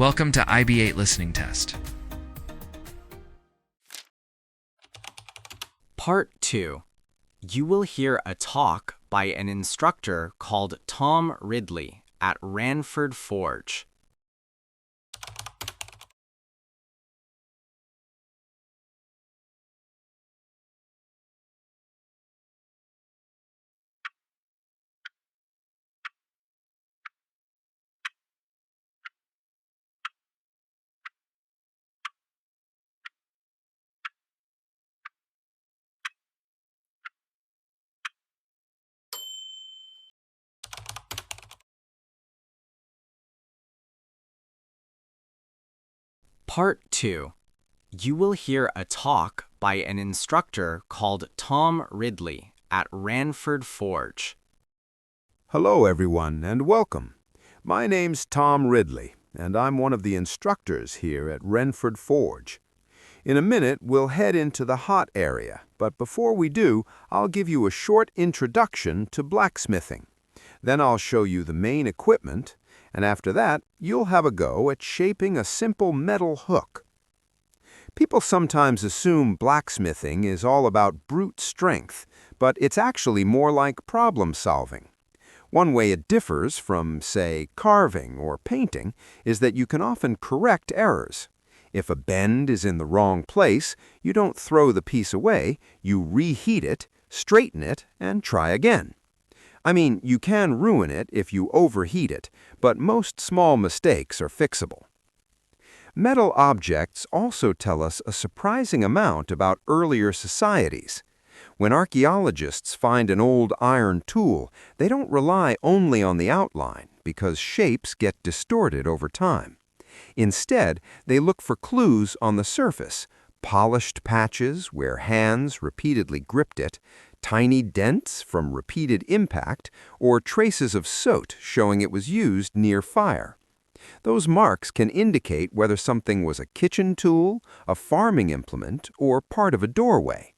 Welcome to IB8 Listening Test. Part 2. You will hear a talk by an instructor called Tom Ridley at Ranford Forge. Part 2. You will hear a talk by an instructor called Tom Ridley at Ranford Forge. Hello, everyone, and welcome. My name's Tom Ridley, and I'm one of the instructors here at Ranford Forge. In a minute, we'll head into the hot area, but before we do, I'll give you a short introduction to blacksmithing. Then I'll show you the main equipment, and after that, you'll have a go at shaping a simple metal hook. People sometimes assume blacksmithing is all about brute strength, but it's actually more like problem solving. One way it differs from, say, carving or painting is that you can often correct errors. If a bend is in the wrong place, you don't throw the piece away, you reheat it, straighten it, and try again. I mean, you can ruin it if you overheat it, but most small mistakes are fixable. Metal objects also tell us a surprising amount about earlier societies. When archaeologists find an old iron tool, they don't rely only on the outline because shapes get distorted over time. Instead, they look for clues on the surface, polished patches where hands repeatedly gripped it, tiny dents from repeated impact, or traces of soot showing it was used near fire. Those marks can indicate whether something was a kitchen tool, a farming implement, or part of a doorway.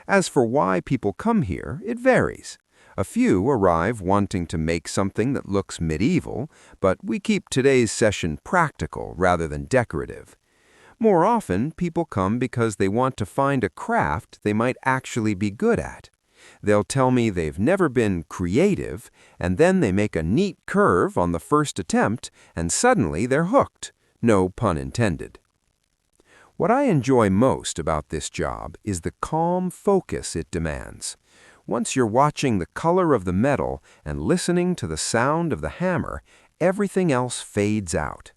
As for why people come here, it varies. A few arrive wanting to make something that looks medieval, but we keep today's session practical rather than decorative. More often, people come because they want to find a craft they might actually be good at. They'll tell me they've never been creative, and then they make a neat curve on the first attempt, and suddenly they're hooked. No pun intended. What I enjoy most about this job is the calm focus it demands. Once you're watching the color of the metal and listening to the sound of the hammer, everything else fades out.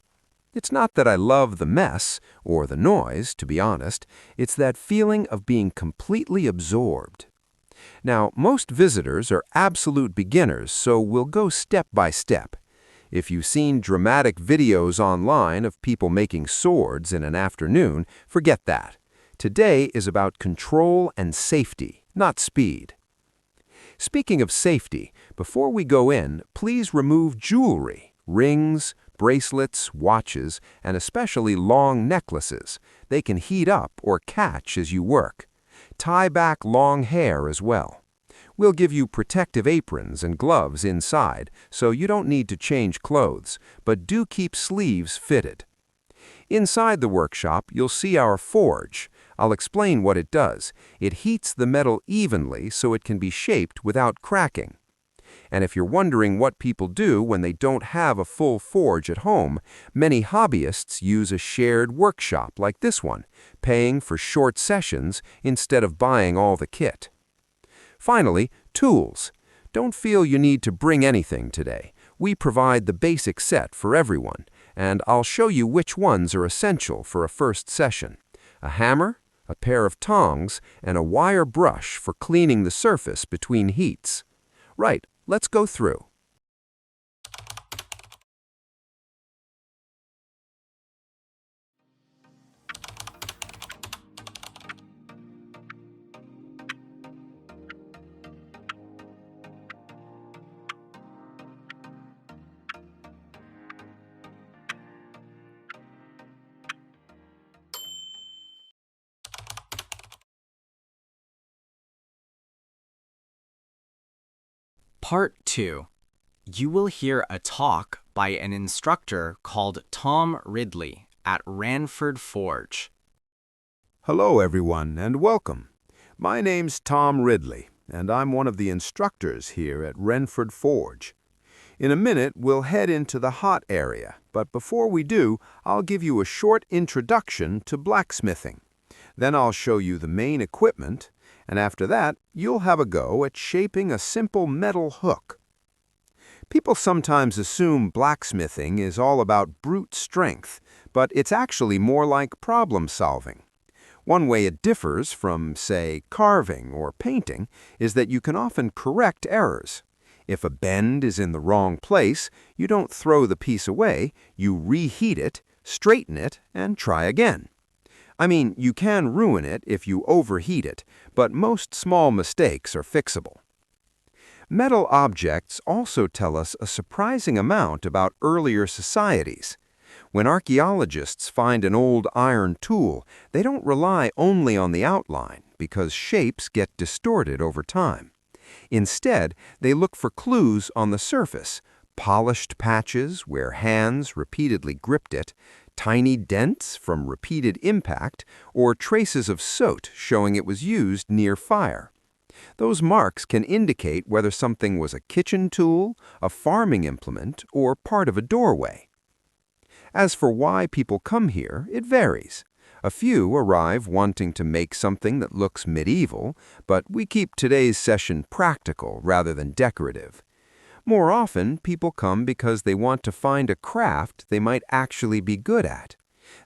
It's not that I love the mess or the noise, to be honest. It's that feeling of being completely absorbed. Now, most visitors are absolute beginners, so we'll go step by step. If you've seen dramatic videos online of people making swords in an afternoon, forget that. Today is about control and safety, not speed. Speaking of safety, before we go in, please remove jewelry, rings, bracelets, watches, and especially long necklaces. They can heat up or catch as you work. Tie back long hair as well. We'll give you protective aprons and gloves inside, so you don't need to change clothes, but do keep sleeves fitted. Inside the workshop, you'll see our forge. I'll explain what it does. It heats the metal evenly so it can be shaped without cracking. And if you're wondering what people do when they don't have a full forge at home, many hobbyists use a shared workshop like this one, paying for short sessions instead of buying all the kit. Finally, tools. Don't feel you need to bring anything today. We provide the basic set for everyone, and I'll show you which ones are essential for a first session. A hammer, a pair of tongs, and a wire brush for cleaning the surface between heats. Right. Let's go through. Part 2. You will hear a talk by an instructor called Tom Ridley at Ranford Forge. Hello, everyone, and welcome. My name's Tom Ridley, and I'm one of the instructors here at Ranford Forge. In a minute, we'll head into the hot area, but before we do, I'll give you a short introduction to blacksmithing. Then I'll show you the main equipment, and after that, you'll have a go at shaping a simple metal hook. People sometimes assume blacksmithing is all about brute strength, but it's actually more like problem solving. One way it differs from, say, carving or painting is that you can often correct errors. If a bend is in the wrong place, you don't throw the piece away, you reheat it, straighten it, and try again. I mean, you can ruin it if you overheat it, but most small mistakes are fixable. Metal objects also tell us a surprising amount about earlier societies. When archaeologists find an old iron tool, they don't rely only on the outline because shapes get distorted over time. Instead, they look for clues on the surface, polished patches where hands repeatedly gripped it, tiny dents from repeated impact, or traces of soot showing it was used near fire. Those marks can indicate whether something was a kitchen tool, a farming implement, or part of a doorway. As for why people come here, it varies. A few arrive wanting to make something that looks medieval, but we keep today's session practical rather than decorative. More often, people come because they want to find a craft they might actually be good at.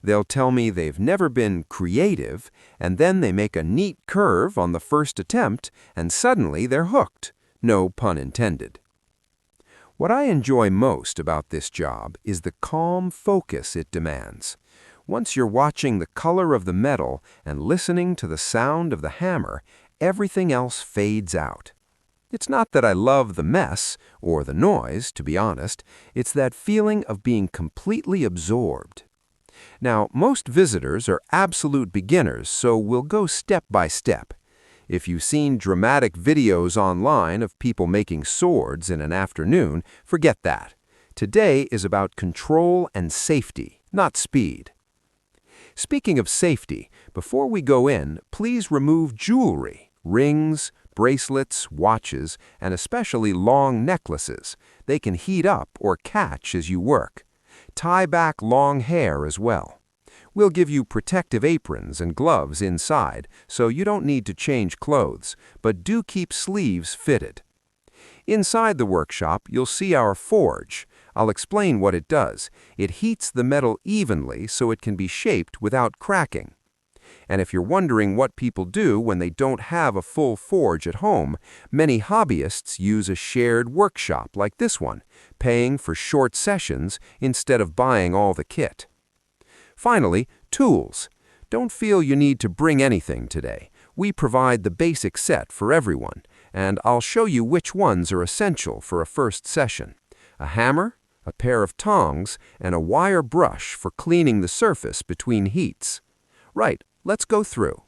They'll tell me they've never been creative, and then they make a neat curve on the first attempt, and suddenly they're hooked. No pun intended. What I enjoy most about this job is the calm focus it demands. Once you're watching the color of the metal and listening to the sound of the hammer, everything else fades out. It's not that I love the mess or the noise, to be honest. It's that feeling of being completely absorbed. Now, most visitors are absolute beginners, so we'll go step by step. If you've seen dramatic videos online of people making swords in an afternoon, forget that. Today is about control and safety, not speed. Speaking of safety, before we go in, please remove jewelry, rings, bracelets, watches, and especially long necklaces. They can heat up or catch as you work. Tie back long hair as well. We'll give you protective aprons and gloves inside, so you don't need to change clothes, but do keep sleeves fitted. Inside the workshop, you'll see our forge. I'll explain what it does. It heats the metal evenly so it can be shaped without cracking. And if you're wondering what people do when they don't have a full forge at home, many hobbyists use a shared workshop like this one, paying for short sessions instead of buying all the kit. Finally, tools. Don't feel you need to bring anything today. We provide the basic set for everyone, and I'll show you which ones are essential for a first session. A hammer, a pair of tongs, and a wire brush for cleaning the surface between heats. Right, let's go through.